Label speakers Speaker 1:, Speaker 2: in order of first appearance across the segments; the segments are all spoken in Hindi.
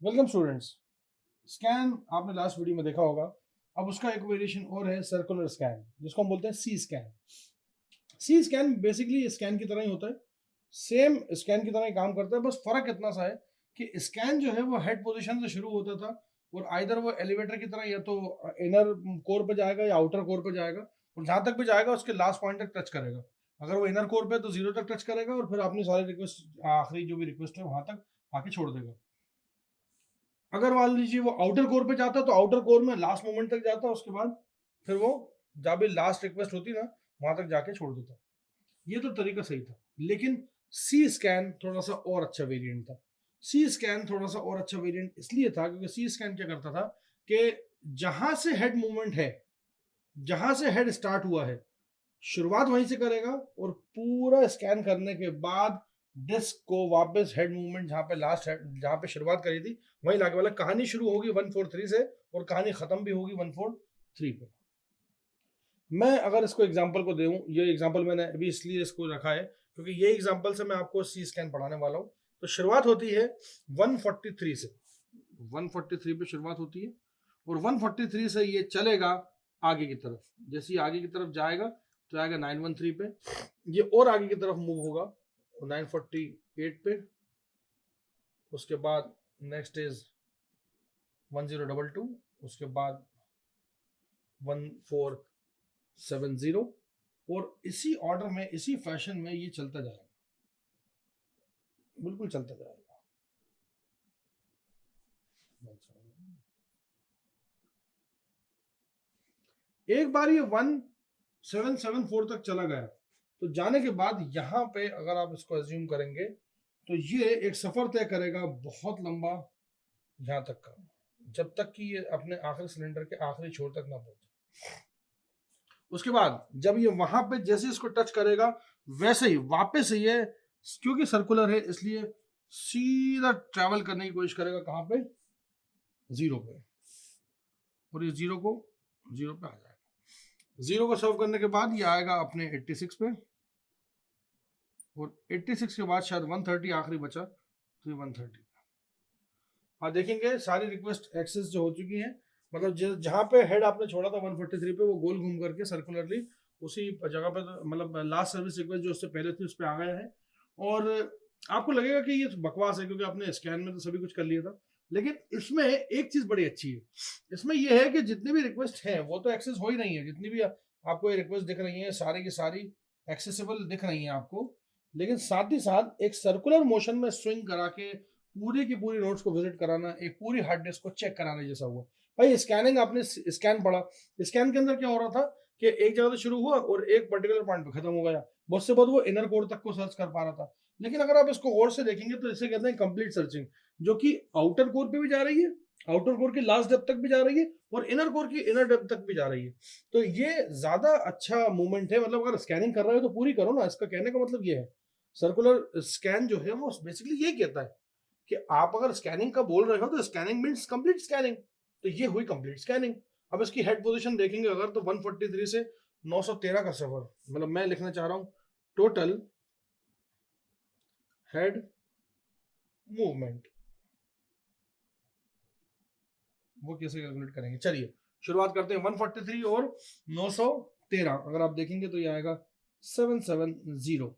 Speaker 1: Welcome students. स्कैन आपने लास्ट वीडियो में देखा होगा। अब उसका एक वेरिएशन और है सर्कुलर स्कैन, जिसको हम बोलते हैं C scan. C scan basically scan की तरह ही होता है, सेम स्कैन की तरह ही काम करता है। बस फर्क इतना सा है कि स्कैन जो है वो हेड पोजीशन से शुरू होता था और आइदर वो एलिवेटर की तरह या तो इनर कोर पे जाएगा या आउटर कोर पे जाएगा, और जहां तक भी जाएगा उसके लास्ट पॉइंट तक टच करेगा। अगर वो इनर कोर पे तो जीरो तक टच करेगा और फिर अपनी सारी रिक्वेस्ट आखिरी जो भी रिक्वेस्ट है वहां तक आके छोड़ देगा। अगर मान लीजिए वो आउटर कोर पे जाता तो आउटर कोर में लास्ट मोमेंट तक जाता, उसके बाद फिर वो जब भी लास्ट रिक्वेस्ट होती ना वहां तक जाके छोड़ देता। ये तो तरीका सही था, लेकिन सी स्कैन थोड़ा सा और अच्छा वेरिएंट था। सी स्कैन थोड़ा सा और अच्छा वेरिएंट इसलिए था क्योंकि सी स्कैन क्या करता था कि जहां से हेड मूवमेंट है, जहां से हेड स्टार्ट हुआ है, शुरुआत वहीं से करेगा और पूरा स्कैन करने के बाद डिस्क को वापस हेड मूवमेंट जहां पे लास्ट जहां पे शुरुआत करी थी वहीं लाके, वाला कहानी शुरू होगी 143 से और कहानी खत्म भी होगी 143 पे। मैं अगर इसको एग्जांपल को दूं, ये एग्जांपल मैंने अभी इसलिए इसको रखा है क्योंकि ये एग्जांपल से मैं आपको सी स्कैन पढ़ाने वाला हूं। तो शुरुआत होती है 143 से, 143 पे शुरुआत होती है और 143 से ये चलेगा आगे की तरफ। जैसे आगे की तरफ जाएगा तो आएगा 913 पे, ये और आगे की तरफ मूव होगा 948 पे, उसके बाद नेक्स्ट इज 1022, उसके बाद 1470, और इसी ऑर्डर में इसी फैशन में ये चलता जाएगा, बिल्कुल चलता जाएगा। एक बार ये 1774 तक चला गया तो जाने के बाद यहाँ पे अगर आप इसको अज्यूम करेंगे तो ये एक सफर तय करेगा बहुत लंबा, यहाँ तक का, जब तक कि ये अपने आखिरी सिलेंडर के आखिरी छोर तक ना पहुंचे। उसके बाद जब ये वहां पे जैसे इसको टच करेगा वैसे ही वापस ये, क्योंकि सर्कुलर है इसलिए सीधा ट्रैवल करने की कोशिश करेगा कहां पे, जीरो पे, और ये जीरो पे आ जाएगा। जीरो को सर्व करने के बाद ये आएगा अपने 86 पे, और 86 के बाद शायद 130 आखिरी बचा तो ये 130। हाँ देखेंगे सारी रिक्वेस्ट एक्सेस जो हो चुकी है, मतलब जहां पे हेड आपने छोड़ा था 143 पे वो गोल घूम करके सर्कुलरली उसी जगह पे, मतलब लास्ट सर्विस रिक्वेस्ट जो उससे पहले थी उस पर आ गया है। और आपको लगेगा कि ये बकवास है क्योंकि आपने स्कैन में तो सभी कुछ कर लिया था, लेकिन इसमें एक चीज बड़ी अच्छी है। इसमें यह है कि जितनी भी रिक्वेस्ट है वो तो एक्सेस हो ही नहीं है, जितनी भी आपको ये रिक्वेस्ट दिख रही है सारी की सारी एक्सेसिबल दिख रही है आपको, लेकिन साथ ही साथ एक सर्कुलर मोशन में स्विंग करा के पूरी की पूरी नोट्स को विजिट कराना, एक पूरी हार्ड डिस्क को चेक कराने जैसा हुआ। भाई स्कैनिंग, आपने स्कैन पढ़ा, स्कैन के अंदर क्या हो रहा था कि एक जगह से शुरू हुआ और एक पर्टिकुलर पॉइंट पे खत्म हो गया, बहुत से बहुत वो इनर कोर तक को सर्च कर पा रहा था। लेकिन अगर आप इसको और से देखेंगे तो इसे कहते हैं कंप्लीट सर्चिंग, जो कि आउटर कोर पे भी जा रही है, आउटर कोर की लास्ट डेप्थ तक भी जा रही है और इनर कोर की इनर डेप्थ तक भी जा रही है। तो ये ज्यादा अच्छा मूवमेंट है, मतलब अगर स्कैनिंग कर रहे हो तो पूरी करो ना, इसका कहने का मतलब ये है। सर्कुलर स्कैन जो है वो बेसिकली ये कहता है कि आप अगर स्कैनिंग का बोल रहे हो तो स्कैनिंग मीन्स कंप्लीट स्कैनिंग, तो ये हुई कंप्लीट स्कैनिंग। अब इसकी हेड पोजीशन देखेंगे अगर तो 143 से 913 का सफर, मतलब मैं लिखना चाह रहा हूं टोटल हेड मूवमेंट, वो कैसे कैलकुलेट करेंगे। चलिए शुरुआत करते हैं 143 और 913। अगर आप देखेंगे तो ये आएगा 770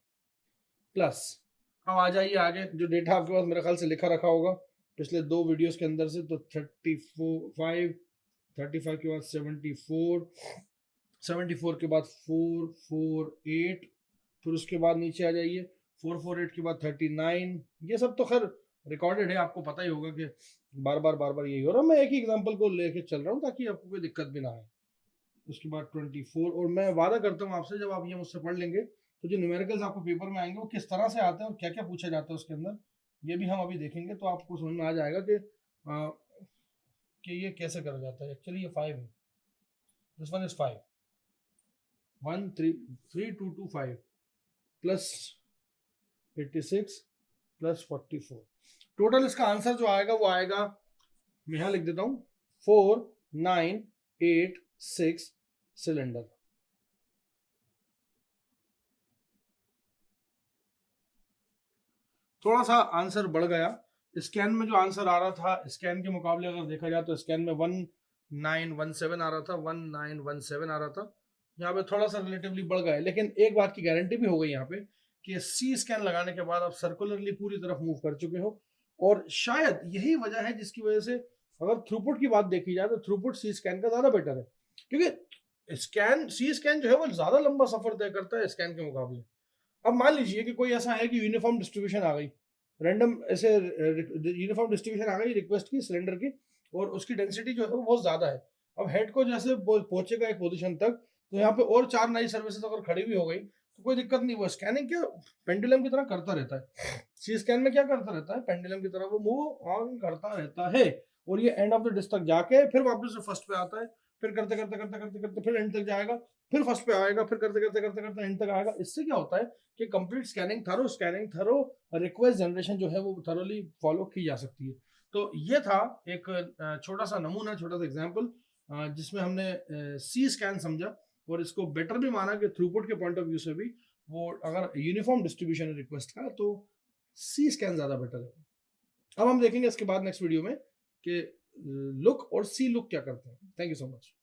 Speaker 1: प्लस। अब आ जाइए आगे, जो डेटा आपके पास मेरे ख्याल से लिखा रखा होगा पिछले दो वीडियोस के अंदर से, तो 35 के बाद 74 के बाद 448, फिर उसके बाद नीचे आ जाइए 448 के बाद 39। ये सब तो खैर रिकॉर्डेड है, आपको पता ही होगा कि बार बार यही हो रहा है। मैं एक ही एग्जांपल को लेके चल रहा हूँ ताकि आपको कोई दिक्कत भी ना आए। उसके बाद 24, और मैं वादा करता हूँ आपसे जब आप ये मुझसे पढ़ लेंगे तो जो न्यूमेरिकल्स आपको पेपर में आएंगे वो किस तरह से आते हैं और क्या क्या पूछा जाता है उसके अंदर, ये भी हम अभी देखेंगे तो आपको समझ में आ जाएगा कि ये कैसे करा जाता है। एक्चुअली ये 5 है, this one is 5, 13225 plus 86 plus 44। Total इसका आंसर जो आएगा वो आएगा, मैं यहां लिख देता हूं 4986 सिलेंडर। थोड़ा सा आंसर बढ़ गया स्कैन में जो आंसर आ रहा था, स्कैन के मुकाबले अगर देखा जाए तो स्कैन में 1917 आ रहा था, 1917 आ रहा था। यहाँ पे थोड़ा सा रिलेटिवली बढ़ गया है, लेकिन एक बात की गारंटी भी हो गई यहाँ पे कि सी स्कैन लगाने के बाद आप सर्कुलरली पूरी तरफ मूव कर चुके हो। और शायद यही वजह है जिसकी वजह से अगर थ्रूपुट की बात देखी जाए तो थ्रूपुट सी स्कैन का ज्यादा बेटर है, क्योंकि स्कैन सी स्कैन जो है वो ज्यादा लंबा सफर तय करता है स्कैन के मुकाबले। अब मान लीजिए कि कोई ऐसा है कि यूनिफॉर्म डिस्ट्रीब्यूशन आ गई, रैंडम ऐसे यूनिफॉर्म डिस्ट्रीब्यूशन आ गई रिक्वेस्ट की सिलेंडर की, और उसकी डेंसिटी जो है वो बहुत ज्यादा है। अब हेड को जैसे पहुंचेगा एक पोजीशन तक, तो यहाँ पे और 4 नई सर्विसेज अगर खड़ी भी हो गई तो कोई दिक्कत नहीं, वो स्कैनिंग क्या पेंडुलम की तरह करता रहता है। सी स्कैन में क्या करता रहता है, पेंडुलम की तरह वो मूव ऑन करता रहता है, और ये एंड ऑफ द डिस्क तक जाके फिर वापस से फर्स्ट पे आता है, फिर करते करते करते करते करते फिर एंड तक जाएगा, फिर फर्स्ट पे आएगा, फिर करते करते करते करते एंड तक आएगा। इससे क्या होता है कि complete scanning thorough request generation जो है वो थरोली फॉलो की जा सकती है। तो ये था एक छोटा सा नमूना, छोटा सा एग्जांपल, जिसमें हमने सी स्कैन समझा और इसको बेटर भी माना कि थ्रूपुट के पॉइंट ऑफ व्यू से भी वो अगर यूनिफॉर्म डिस्ट्रीब्यूशन है रिक्वेस्ट का तो सी स्कैन ज्यादा बेटर है। अब हम देखेंगे इसके बाद नेक्स्ट वीडियो में कि लुक और सी लुक क्या करते हैं। Thank you so much.